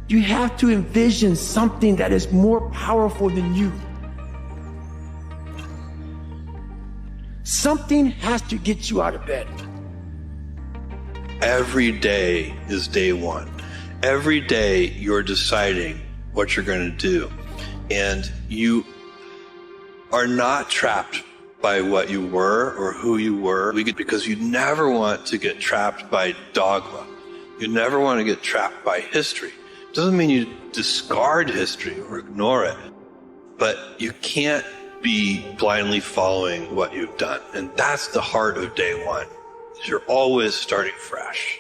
You have to envision something that is more powerful than you. Something has to get you out of bed. Every day is day one. Every day you're deciding what you're going to do. And you are not trapped by what you were or who you were, because you never want to get trapped by dogma. You never want to get trapped by history. It doesn't mean you discard history or ignore it, but you can't be blindly following what you've done. And that's the heart of day one. You're always starting fresh.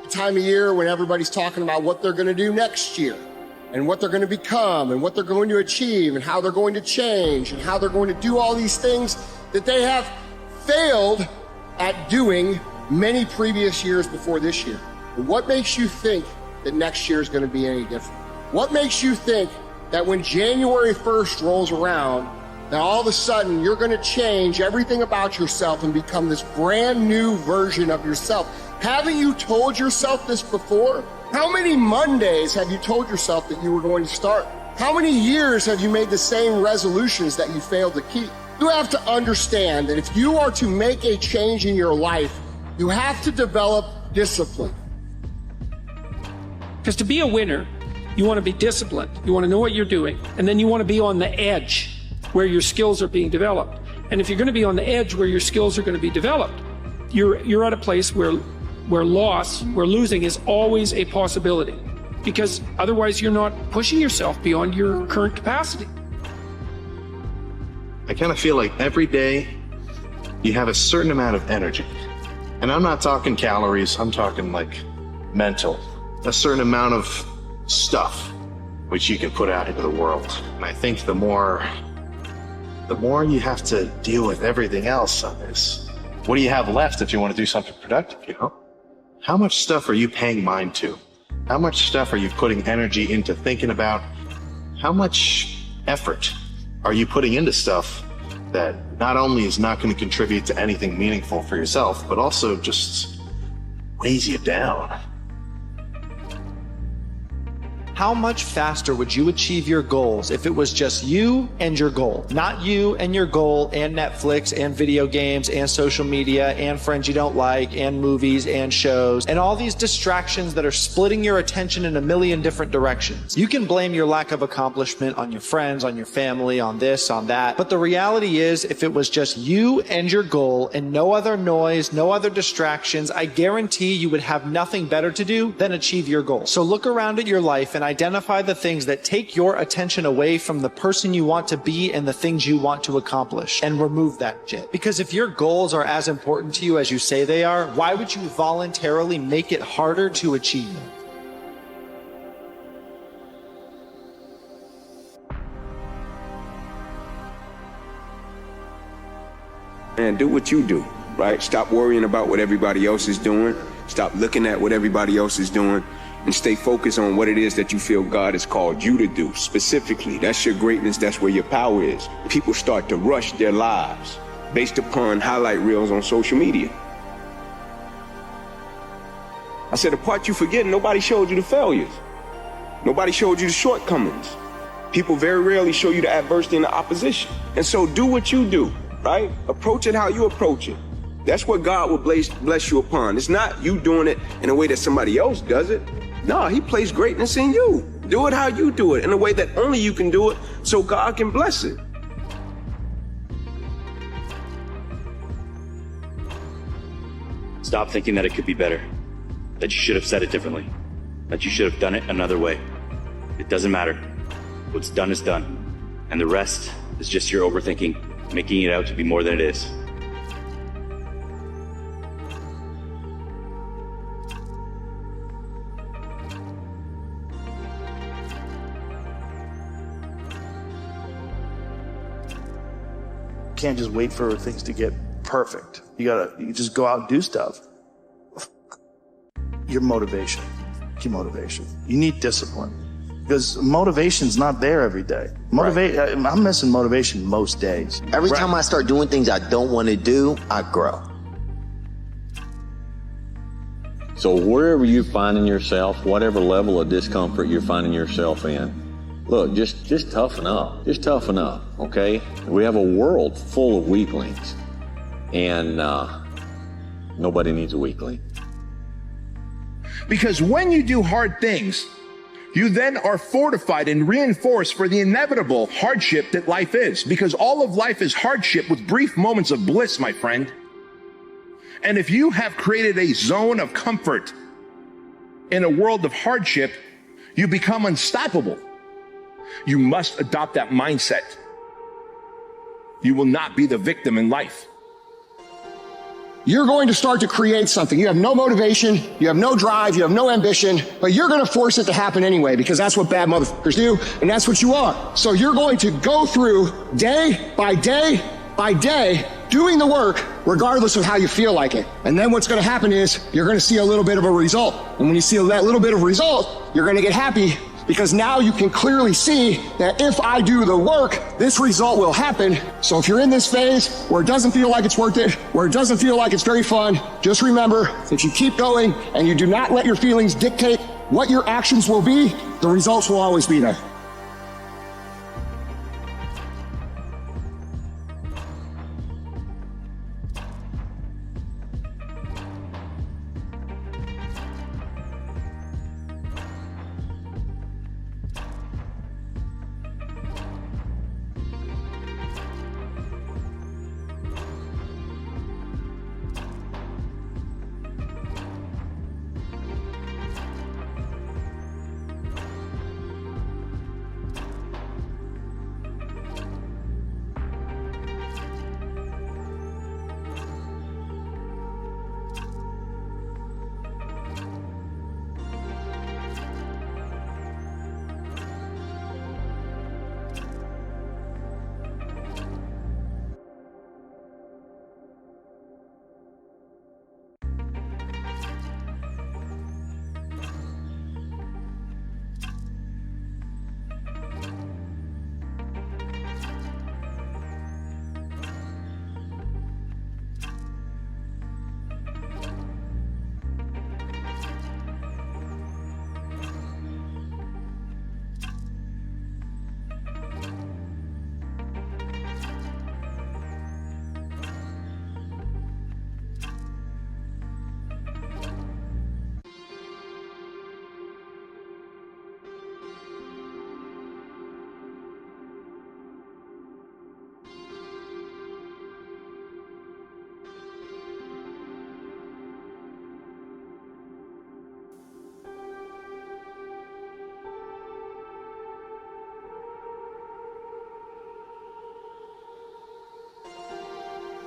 Time of year when everybody's talking about what they're going to do next year and what they're going to become and what they're going to achieve and how they're going to change and how they're going to do all these things that they have failed at doing many previous years before this year. What makes you think that next year is going to be any different? What makes you think that when January 1st rolls around, that all of a sudden you're going to change everything about yourself and become this brand new version of yourself? Haven't you told yourself this before? How many Mondays have you told yourself that you were going to start? How many years have you made the same resolutions that you failed to keep? You have to understand that if you are to make a change in your life, you have to develop discipline. Because to be a winner, you want to be disciplined. You want to know what you're doing. And then you want to be on the edge where your skills are being developed. And if you're going to be on the edge where your skills are going to be developed, you're at a place where losing is always a possibility, because otherwise you're not pushing yourself beyond your current capacity. I kind of feel like every day you have a certain amount of energy. And I'm not talking calories, I'm talking like mental. A certain amount of stuff which you can put out into the world. And I think the more you have to deal with everything else on this, what do you have left if you want to do something productive, you know? How much stuff are you paying mind to? How much stuff are you putting energy into thinking about? How much effort are you putting into stuff that not only is not going to contribute to anything meaningful for yourself, but also just weighs you down? How much faster would you achieve your goals if it was just you and your goal? Not you and your goal and Netflix and video games and social media and friends you don't like and movies and shows and all these distractions that are splitting your attention in a million different directions. You can blame your lack of accomplishment on your friends, on your family, on this, on that. But the reality is, if it was just you and your goal and no other noise, no other distractions, I guarantee you would have nothing better to do than achieve your goal. So look around at your life and identify the things that take your attention away from the person you want to be and the things you want to accomplish, and remove that shit. Because if your goals are as important to you as you say they are, why would you voluntarily make it harder to achieve them? And do what you do, right? Stop worrying about what everybody else is doing. Stop looking at what everybody else is doing. And stay focused on what it is that you feel God has called you to do specifically. That's your greatness. That's where your power is. People start to rush their lives based upon highlight reels on social media. I said, the part you forget, nobody showed you the failures. Nobody showed you the shortcomings. People very rarely show you the adversity and the opposition. And so do what you do, right? Approach it how you approach it. That's what God will bless you upon. It's not you doing it in a way that somebody else does it. No, he placed greatness in you. Do it how you do it, in a way that only you can do it, so God can bless it. Stop thinking that it could be better, that you should have said it differently, that you should have done it another way. It doesn't matter. What's done is done, and the rest is just your overthinking, making it out to be more than it is. You can't just wait for things to get perfect. You just go out and do stuff. Your motivation. Keep motivation. You need discipline, because motivation's not there every day. I'm missing motivation most days. Every time I start doing things I don't want to do, I grow. So wherever you're finding yourself, whatever level of discomfort you're finding yourself in, look, just toughen up. Just toughen up, okay? We have a world full of weaklings, and nobody needs a weakling. Because when you do hard things, you then are fortified and reinforced for the inevitable hardship that life is. Because all of life is hardship with brief moments of bliss, my friend. And if you have created a zone of comfort in a world of hardship, you become unstoppable. You must adopt that mindset. You will not be the victim in life. You're going to start to create something. You have no motivation, you have no drive, you have no ambition, but you're going to force it to happen anyway, because that's what bad motherfuckers do, and that's what you are. So you're going to go through day by day by day, doing the work, regardless of how you feel like it. And then what's going to happen is you're going to see a little bit of a result. And when you see that little bit of result, you're going to get happy, because now you can clearly see that if I do the work, this result will happen. So if you're in this phase where it doesn't feel like it's worth it, where it doesn't feel like it's very fun, just remember that you keep going and you do not let your feelings dictate what your actions will be, the results will always be there.